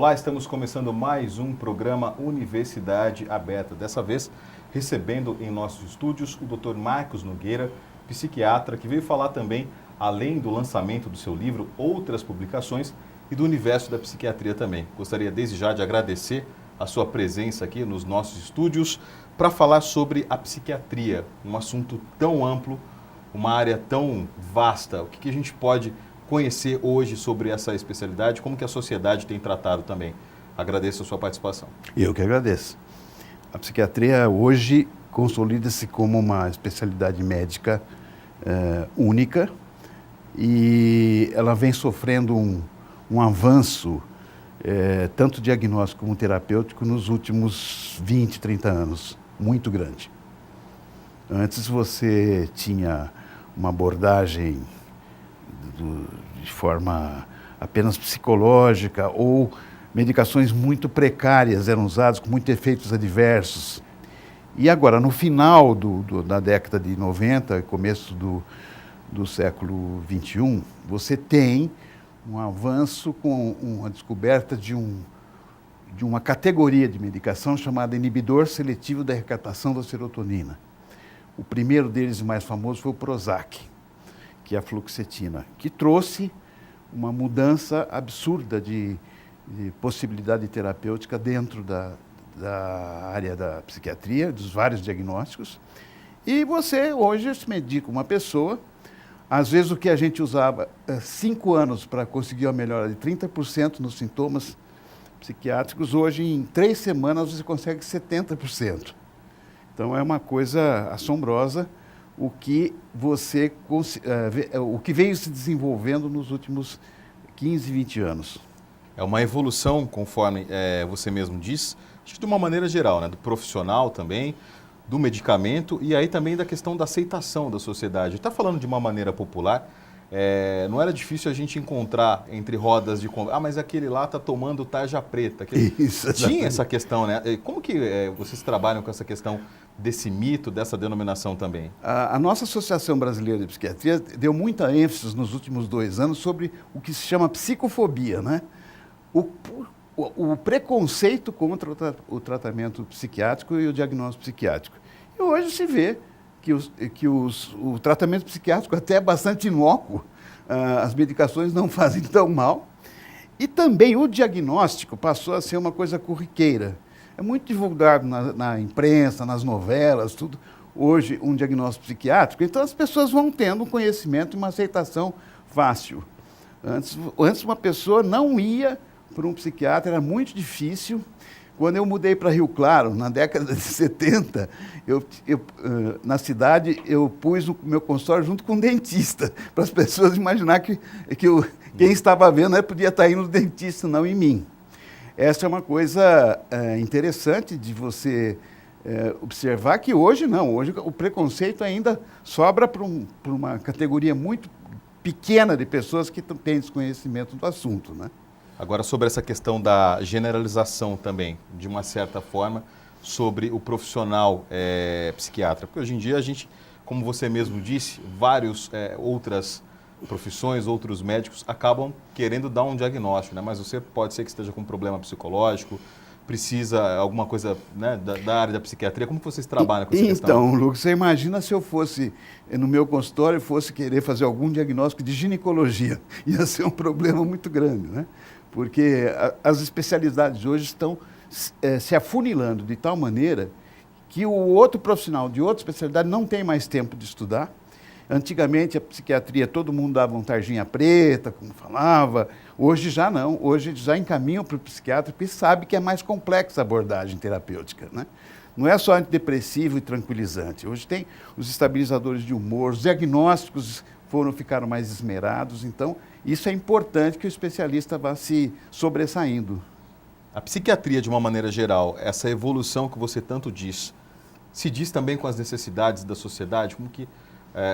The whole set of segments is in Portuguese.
Olá, estamos começando mais um programa Universidade Aberta. Dessa vez, recebendo em nossos estúdios o Dr. Marcos Nogueira, psiquiatra, que veio falar também, além do lançamento do seu livro, outras publicações e do universo da psiquiatria também. Gostaria desde já de agradecer a sua presença aqui nos nossos estúdios para falar sobre a psiquiatria, um assunto tão amplo, uma área tão vasta. O que a gente pode conhecer hoje sobre essa especialidade, como que a sociedade tem tratado também. Agradeço a sua participação. Eu que agradeço. A psiquiatria hoje consolida-se como uma especialidade médica única e ela vem sofrendo um avanço, tanto diagnóstico como terapêutico, nos últimos 20, 30 anos, muito grande. Antes você tinha uma abordagem de forma apenas psicológica ou medicações muito precárias eram usadas com muitos efeitos adversos. E agora, no final da década de 90, começo do século XXI, você tem um avanço com uma descoberta de uma categoria de medicação chamada inibidor seletivo da recaptação da serotonina. O primeiro deles, mais famoso, foi o Prozac, que é a fluoxetina, que trouxe uma mudança absurda de possibilidade terapêutica dentro da área da psiquiatria, dos vários diagnósticos. E você, hoje, se medica uma pessoa, às vezes o que a gente usava 5 anos para conseguir uma melhora de 30% nos sintomas psiquiátricos, hoje, em 3 semanas, você consegue 70%. Então, é uma coisa assombrosa o que veio se desenvolvendo nos últimos 15, 20 anos. É uma evolução, conforme você mesmo diz, acho que de uma maneira geral, né? Do profissional também, do medicamento e aí também da questão da aceitação da sociedade. Está falando de uma maneira popular, não era difícil a gente encontrar entre rodas de conversa, mas aquele lá está tomando tarja preta. Isso, tinha essa questão, né? Como que vocês trabalham com essa questão desse mito, dessa denominação também? A nossa Associação Brasileira de Psiquiatria deu muita ênfase nos últimos 2 anos sobre o que se chama psicofobia, né? O preconceito contra o tratamento psiquiátrico e o diagnóstico psiquiátrico. E hoje se vê que o tratamento psiquiátrico até é bastante inócuo, as medicações não fazem tão mal, e também o diagnóstico passou a ser uma coisa corriqueira. É muito divulgado na imprensa, nas novelas, tudo, hoje um diagnóstico psiquiátrico, então as pessoas vão tendo um conhecimento e uma aceitação fácil. Antes uma pessoa não ia para um psiquiatra, era muito difícil. Quando eu mudei para Rio Claro, na década de 70, na cidade eu pus o meu consultório junto com um dentista, para as pessoas imaginar que quem estava vendo podia estar indo no dentista, não em mim. Essa é uma coisa interessante de você observar que hoje não, hoje o preconceito ainda sobra para uma categoria muito pequena de pessoas que têm desconhecimento do assunto, né? Agora, sobre essa questão da generalização também, de uma certa forma, sobre o profissional psiquiatra. Porque hoje em dia a gente, como você mesmo disse, outras profissões, outros médicos acabam querendo dar um diagnóstico, né? Mas você pode ser que esteja com um problema psicológico, precisa alguma coisa, né, da área da psiquiatria. Como que vocês trabalham com essa questão? Então, Lucas, você imagina se eu fosse, no meu consultório, e fosse querer fazer algum diagnóstico de ginecologia. Ia ser um problema muito grande, né? Porque as especialidades hoje estão se afunilando de tal maneira que o outro profissional de outra especialidade não tem mais tempo de estudar. Antigamente, a psiquiatria, todo mundo dava um tarjinha preta, como falava. Hoje já não. Hoje já encaminham para o psiquiatra, porque sabe que é mais complexa a abordagem terapêutica, né? Não é só antidepressivo e tranquilizante. Hoje tem os estabilizadores de humor, os diagnósticos ficaram mais esmerados. Então, isso é importante que o especialista vá se sobressaindo. A psiquiatria, de uma maneira geral, essa evolução que você tanto diz, se diz também com as necessidades da sociedade? Como que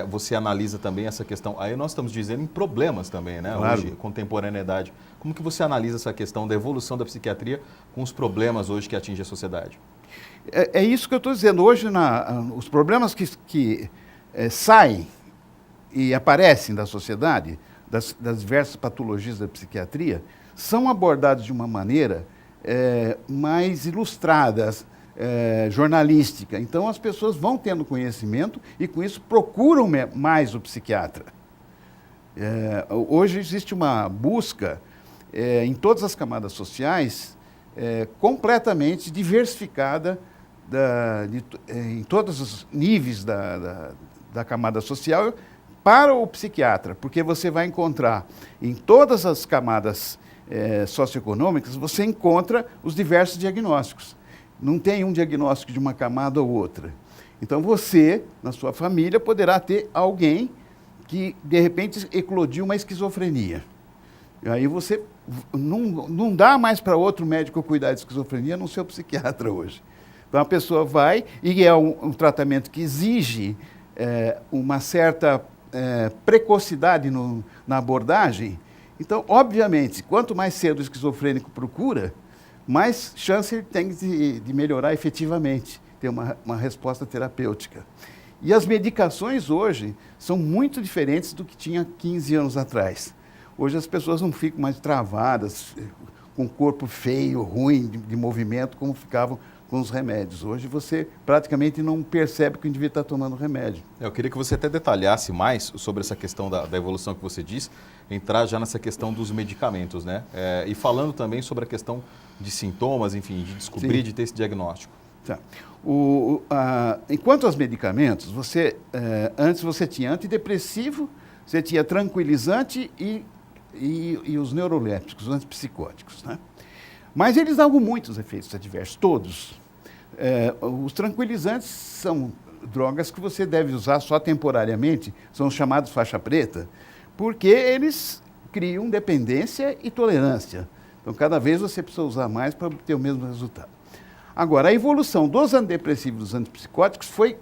você analisa também essa questão? Aí nós estamos dizendo em problemas também, né? Claro. Hoje, contemporaneidade. Como que você analisa essa questão da evolução da psiquiatria com os problemas hoje que atingem a sociedade? É isso que eu estou dizendo. Hoje, os problemas que saem e aparecem da sociedade, das diversas patologias da psiquiatria, são abordados de uma maneira mais ilustrada, jornalística. Então, as pessoas vão tendo conhecimento e, com isso, procuram mais o psiquiatra. Hoje existe uma busca em todas as camadas sociais completamente diversificada em todos os níveis da camada social para o psiquiatra, porque você vai encontrar em todas as camadas socioeconômicas, você encontra os diversos diagnósticos. Não tem um diagnóstico de uma camada ou outra. Então você, na sua família, poderá ter alguém que, de repente, eclodiu uma esquizofrenia. E aí você não dá mais para outro médico cuidar de esquizofrenia, a não ser o psiquiatra hoje. Então a pessoa vai, e é um tratamento que exige uma certa precocidade na abordagem. Então, obviamente, quanto mais cedo o esquizofrênico procura, mais chance ele tem de melhorar efetivamente, ter uma resposta terapêutica. E as medicações hoje são muito diferentes do que tinha 15 anos atrás. Hoje as pessoas não ficam mais travadas, com o corpo feio, ruim de movimento, como ficavam com os remédios. Hoje você praticamente não percebe que o indivíduo está tomando remédio. Eu queria que você até detalhasse mais sobre essa questão da evolução que você disse, entrar já nessa questão dos medicamentos, né? E falando também sobre a questão de sintomas, enfim, de descobrir, de ter esse diagnóstico. Tá. Enquanto aos medicamentos, antes você tinha antidepressivo, você tinha tranquilizante e os neurolépticos, os antipsicóticos, né? Mas eles davam muitos efeitos adversos, todos. Os tranquilizantes são drogas que você deve usar só temporariamente, são os chamados faixa preta, porque eles criam dependência e tolerância. Então, cada vez você precisa usar mais para obter o mesmo resultado. Agora, a evolução dos antidepressivos e dos antipsicóticos foi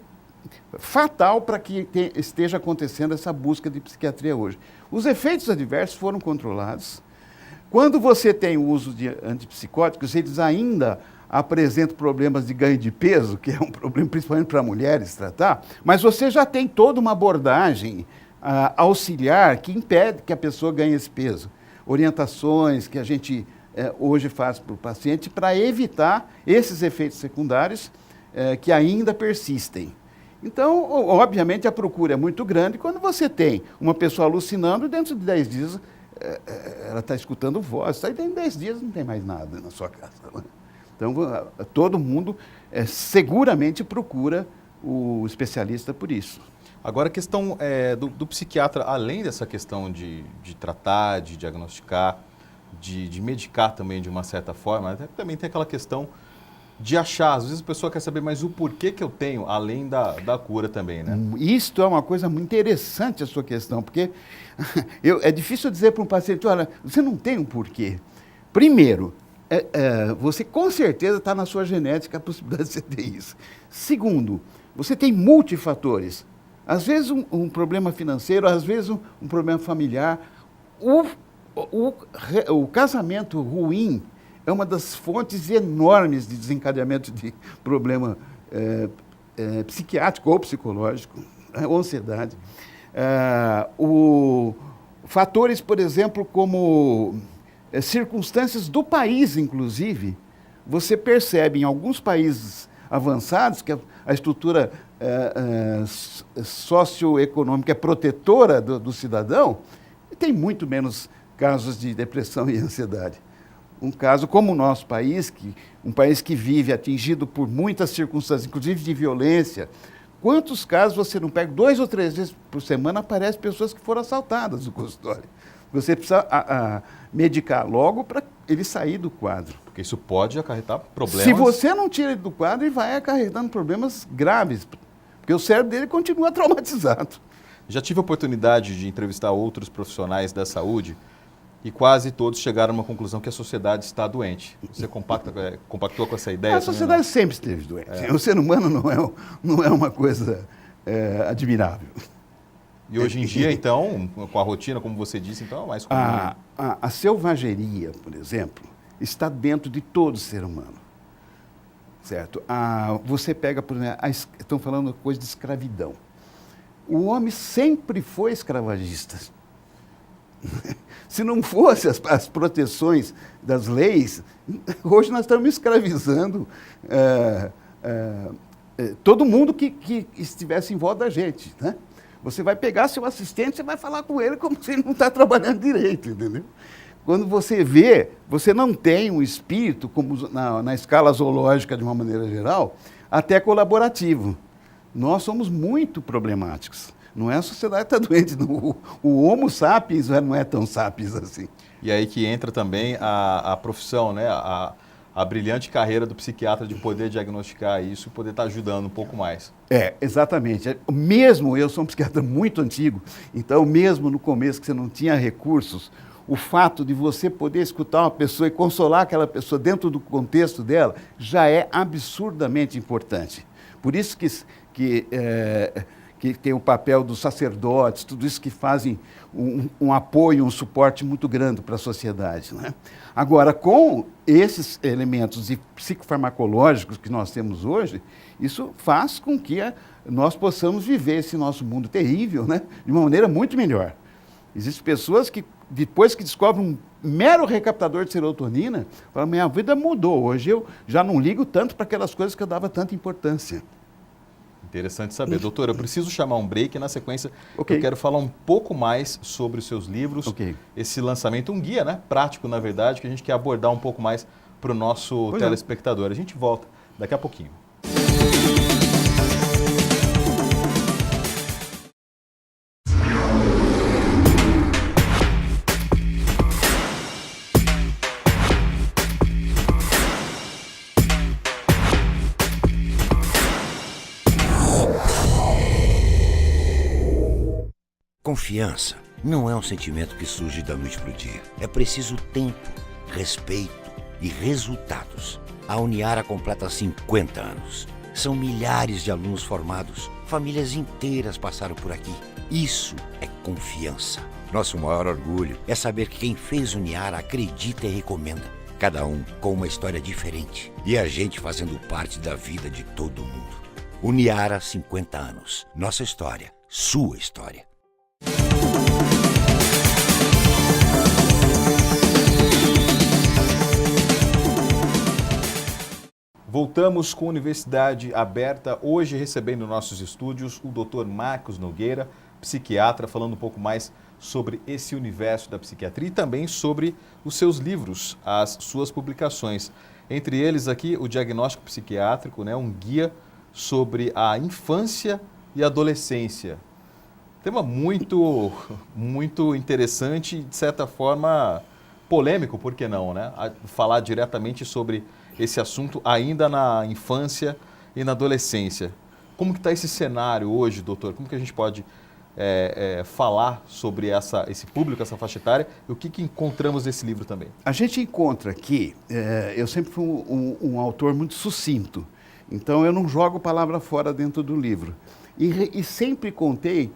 fatal para que esteja acontecendo essa busca de psiquiatria hoje. Os efeitos adversos foram controlados. Quando você tem o uso de antipsicóticos, eles ainda apresentam problemas de ganho de peso, que é um problema principalmente para mulheres tratar, mas você já tem toda uma abordagem auxiliar que impede que a pessoa ganhe esse peso. Orientações que a gente hoje faz para o paciente para evitar esses efeitos secundários que ainda persistem. Então, obviamente, a procura é muito grande. Quando você tem uma pessoa alucinando, dentro de 10 dias ela está escutando voz, aí dentro de 10 dias não tem mais nada na sua casa. Então, todo mundo seguramente procura o especialista por isso. Agora, a questão do psiquiatra, além dessa questão de tratar, de diagnosticar, de medicar também de uma certa forma, também tem aquela questão de achar. Às vezes a pessoa quer saber mais o porquê que eu tenho, além da cura também, né? Isto é uma coisa muito interessante a sua questão, porque é difícil dizer para um paciente, olha, você não tem um porquê. Primeiro, você com certeza está na sua genética a possibilidade de você ter isso. Segundo, você tem multifatores. Às vezes um problema financeiro, às vezes um problema familiar. O casamento ruim é uma das fontes enormes de desencadeamento de problema psiquiátrico ou psicológico, ou ansiedade. Fatores, por exemplo, como circunstâncias do país, inclusive, você percebe em alguns países avançados que a estrutura socioeconômica é protetora do cidadão, e tem muito menos casos de depressão e ansiedade. Um caso como o nosso país, um país que vive atingido por muitas circunstâncias, inclusive de violência, quantos casos você não pega? 2 ou 3 vezes por semana aparecem pessoas que foram assaltadas no consultório. Você precisa medicar logo para ele sair do quadro. Porque isso pode acarretar problemas. Se você não tira ele do quadro, ele vai acarretando problemas graves, porque o cérebro dele continua traumatizado. Já tive a oportunidade de entrevistar outros profissionais da saúde e quase todos chegaram a uma conclusão que a sociedade está doente. Você compactua com essa ideia? A sociedade sempre esteve doente. O ser humano não é uma coisa admirável. E hoje em dia, então, com a rotina, como você disse, então é mais comum. A selvageria, por exemplo, está dentro de todo ser humano. Certo? Você pega, por exemplo, estão falando coisa de escravidão. O homem sempre foi escravagista. Se não fosse as proteções das leis, hoje nós estamos escravizando todo mundo que estivesse em volta da gente, né? Você vai pegar seu assistente, você vai falar com ele como se ele não está trabalhando direito, entendeu? Quando você vê, você não tem um espírito, como na escala zoológica de uma maneira geral, até colaborativo. Nós somos muito problemáticos. Não é a sociedade que está doente, não. O Homo sapiens não é tão sapiens assim. E aí que entra também a profissão, né? A brilhante carreira do psiquiatra de poder diagnosticar isso e poder estar ajudando um pouco mais. Exatamente. Mesmo eu sou um psiquiatra muito antigo, então mesmo no começo que você não tinha recursos, o fato de você poder escutar uma pessoa e consolar aquela pessoa dentro do contexto dela já é absurdamente importante. Por isso que tem o papel dos sacerdotes, tudo isso que fazem um apoio, um suporte muito grande para a sociedade, né? Agora, com esses elementos psicofarmacológicos que nós temos hoje, isso faz com que nós possamos viver esse nosso mundo terrível, né, de uma maneira muito melhor. Existem pessoas que, depois que descobrem um mero recaptador de serotonina, falam, minha vida mudou, hoje eu já não ligo tanto para aquelas coisas que eu dava tanta importância. Interessante saber. Doutor, eu preciso chamar um break e na sequência eu Ok. quero falar um pouco mais sobre os seus livros, Ok. esse lançamento, um guia, né, prático, na verdade, que a gente quer abordar um pouco mais para o nosso Pois é. telespectador. A gente volta daqui a pouquinho. Confiança não é um sentimento que surge da noite para o dia. É preciso tempo, respeito e resultados. A Uniara completa 50 anos. São milhares de alunos formados. Famílias inteiras passaram por aqui. Isso é confiança. Nosso maior orgulho é saber que quem fez Uniara acredita e recomenda. Cada um com uma história diferente. E a gente fazendo parte da vida de todo mundo. Uniara, 50 anos. Nossa história, sua história. Voltamos com a Universidade Aberta, hoje recebendo em nossos estúdios o Dr. Marcos Nogueira, psiquiatra, falando um pouco mais sobre esse universo da psiquiatria e também sobre os seus livros, as suas publicações. Entre eles aqui o diagnóstico psiquiátrico, né, um guia sobre a infância e adolescência. Tema muito interessante e, de certa forma, polêmico, por que não, né? Falar diretamente sobre esse assunto ainda na infância e na adolescência. Como que está esse cenário hoje, doutor? Como que a gente pode falar sobre esse público, essa faixa etária, e o que encontramos nesse livro também? A gente encontra aqui, eu sempre fui um autor muito sucinto, então eu não jogo palavra fora dentro do livro. E sempre contei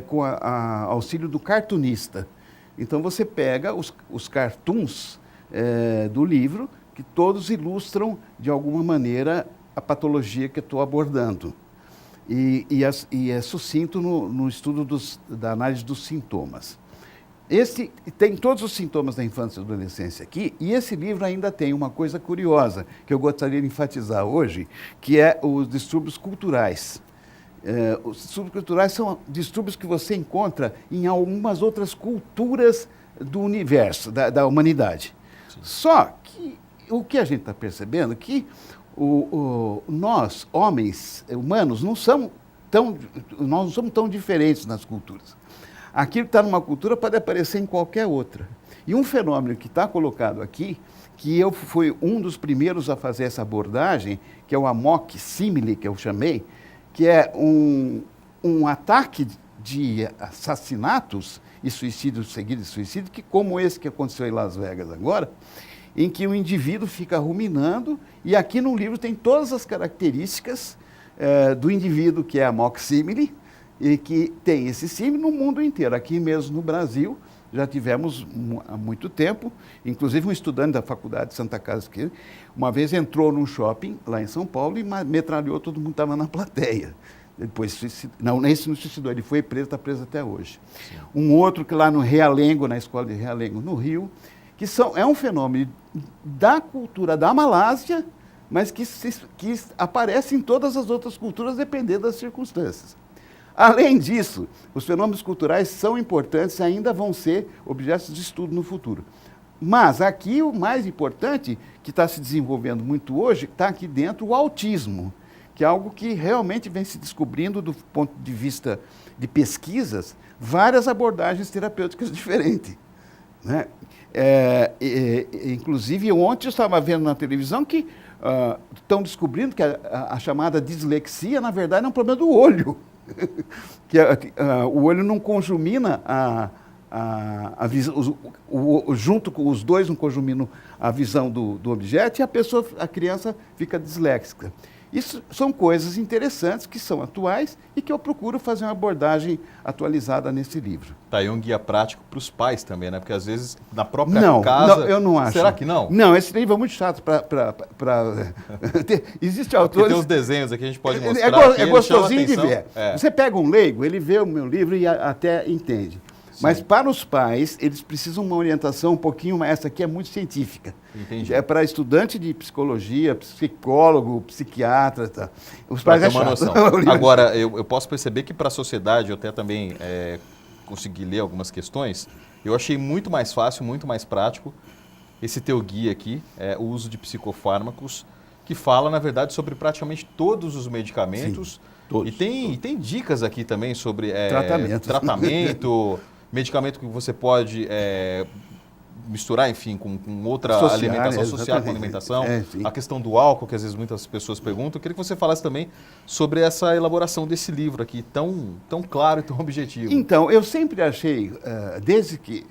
com auxílio do cartunista. Então você pega os cartoons do livro, que todos ilustram de alguma maneira a patologia que eu estou abordando. E é sucinto no estudo da análise dos sintomas. Esse tem todos os sintomas da infância e adolescência aqui, e esse livro ainda tem uma coisa curiosa que eu gostaria de enfatizar hoje, que é os distúrbios culturais. Os distúrbios culturais são distúrbios que você encontra em algumas outras culturas do universo, da humanidade. Sim. Só que o que a gente está percebendo é que nós, homens, humanos, nós não somos tão diferentes nas culturas. Aquilo que está numa cultura pode aparecer em qualquer outra. E um fenômeno que está colocado aqui, que eu fui um dos primeiros a fazer essa abordagem, que é o amok simile, que eu chamei, que é um ataque de assassinatos e suicídios seguidos de suicídio, que como esse que aconteceu em Las Vegas agora, em que o indivíduo fica ruminando, e aqui no livro tem todas as características do indivíduo que é amok simile, e que tem esse símile no mundo inteiro. Aqui mesmo no Brasil, já tivemos há muito tempo, inclusive um estudante da Faculdade de Santa Casa, que uma vez entrou num shopping lá em São Paulo e metralhou, todo mundo estava na plateia. Depois, não, esse não se suicidou, ele foi preso, está preso até hoje. Sim. Um outro que lá no Realengo, na escola de Realengo, no Rio, que é um fenômeno da cultura da Malásia, mas que aparece em todas as outras culturas, dependendo das circunstâncias. Além disso, os fenômenos culturais são importantes e ainda vão ser objetos de estudo no futuro. Mas aqui o mais importante, que está se desenvolvendo muito hoje, está aqui dentro o autismo, que é algo que realmente vem se descobrindo do ponto de vista de pesquisas, várias abordagens terapêuticas diferentes, né? Inclusive, ontem eu estava vendo na televisão que estão descobrindo que a chamada dislexia, na verdade, é um problema do olho. Que o olho não conjumina a visão, junto com os dois não conjuminam a visão do objeto e a criança fica disléxica. Isso são coisas interessantes que são atuais e que eu procuro fazer uma abordagem atualizada nesse livro. Tá aí um guia prático para os pais também, né? Porque às vezes na própria Não, casa... eu não acho. Será que não? Não, esse livro é muito chato para... Existe autores... Porque tem os desenhos aqui, a gente pode mostrar. É gostosinho de ver. Você pega um leigo, ele vê o meu livro e até entende. Sim. Mas para os pais, eles precisam de uma orientação um pouquinho mais... Essa aqui é muito científica. Entendi. É para estudante de psicologia, psicólogo, psiquiatra. Tá. Os pais uma noção. Agora, eu posso perceber que para a sociedade, eu até também consegui ler algumas questões, eu achei muito mais fácil, muito mais prático esse teu guia aqui, o uso de psicofármacos, que fala, na verdade, sobre praticamente todos os medicamentos. Sim, todos, e tem dicas aqui também sobre tratamento, medicamento que você pode misturar, enfim, com outra alimentação, associar com a alimentação. A questão do álcool, que às vezes muitas pessoas perguntam. Eu queria que você falasse também sobre essa elaboração desse livro aqui, tão claro e tão objetivo. Então, eu sempre achei, desde que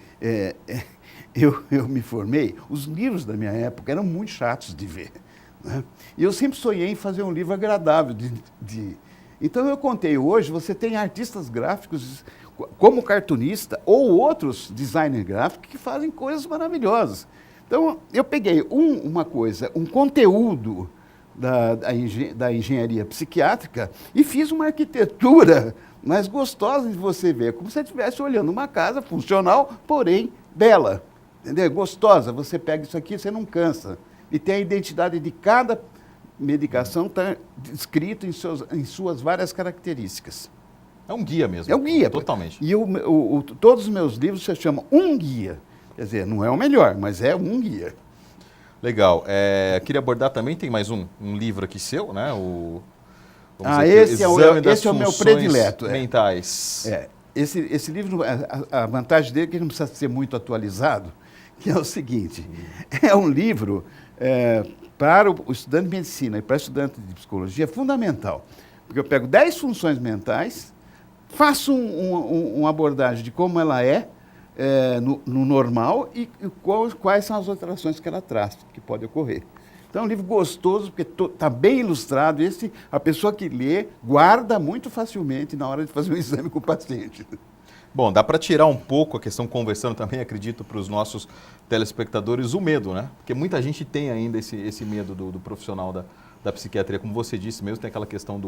eu me formei, os livros da minha época eram muito chatos de ver, né? E eu sempre sonhei em fazer um livro agradável Então, eu contei hoje, você tem artistas gráficos como cartunista ou outros designers gráficos que fazem coisas maravilhosas. Então, eu peguei um conteúdo da engenharia psiquiátrica e fiz uma arquitetura mais gostosa de você ver, como se você estivesse olhando uma casa funcional, porém bela, entendeu? Gostosa, você pega isso aqui, você não cansa. E tem a identidade de cada medicação, está descrito em suas várias características. É um guia mesmo. É um guia. Totalmente. E todos os meus livros se chamam um guia. Quer dizer, não é o melhor, mas é um guia. Legal. Queria abordar também, tem mais um livro aqui seu, né? Esse é o meu predileto. Mentais. Esse livro, a vantagem dele é que ele não precisa ser muito atualizado, que é o seguinte, é um livro para o estudante de medicina e para o estudante de psicologia fundamental. Porque eu pego 10 funções mentais, faço uma abordagem de como ela no normal e quais são as alterações que ela traz, que pode ocorrer. Então é um livro gostoso, porque está bem ilustrado. A pessoa que lê guarda muito facilmente na hora de fazer um exame com o paciente. Bom, dá para tirar um pouco a questão, conversando também, acredito, para os nossos telespectadores, o medo, né? Porque muita gente tem ainda esse medo do profissional da psiquiatria. Como você disse mesmo, tem aquela questão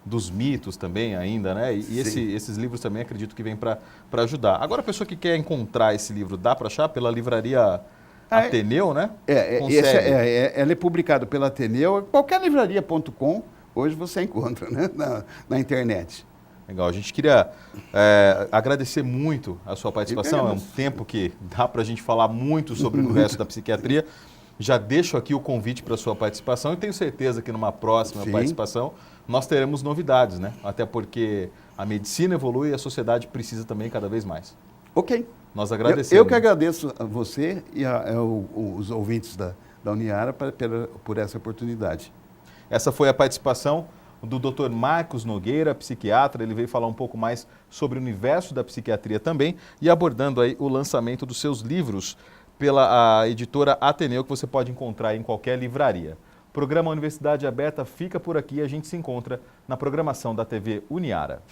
dos mitos também ainda, né? E esses livros também acredito que vêm para ajudar. Agora, a pessoa que quer encontrar esse livro, dá para achar pela livraria Ateneu, né? Ela é publicada pela Ateneu, qualquer livraria.com, hoje você encontra, né? na internet. Legal, a gente queria agradecer muito a sua participação, é um tempo que dá para a gente falar muito sobre o universo da psiquiatria. Já deixo aqui o convite para a sua participação e tenho certeza que numa próxima participação nós teremos novidades, né? Até porque a medicina evolui e a sociedade precisa também cada vez mais. Ok. Nós agradecemos. Eu que agradeço a você e os ouvintes da Uniara por essa oportunidade. Essa foi a participação do Dr. Marcos Nogueira, psiquiatra. Ele veio falar um pouco mais sobre o universo da psiquiatria também e abordando aí o lançamento dos seus livros pela editora Ateneu, que você pode encontrar em qualquer livraria. O programa Universidade Aberta fica por aqui e a gente se encontra na programação da TV Uniara.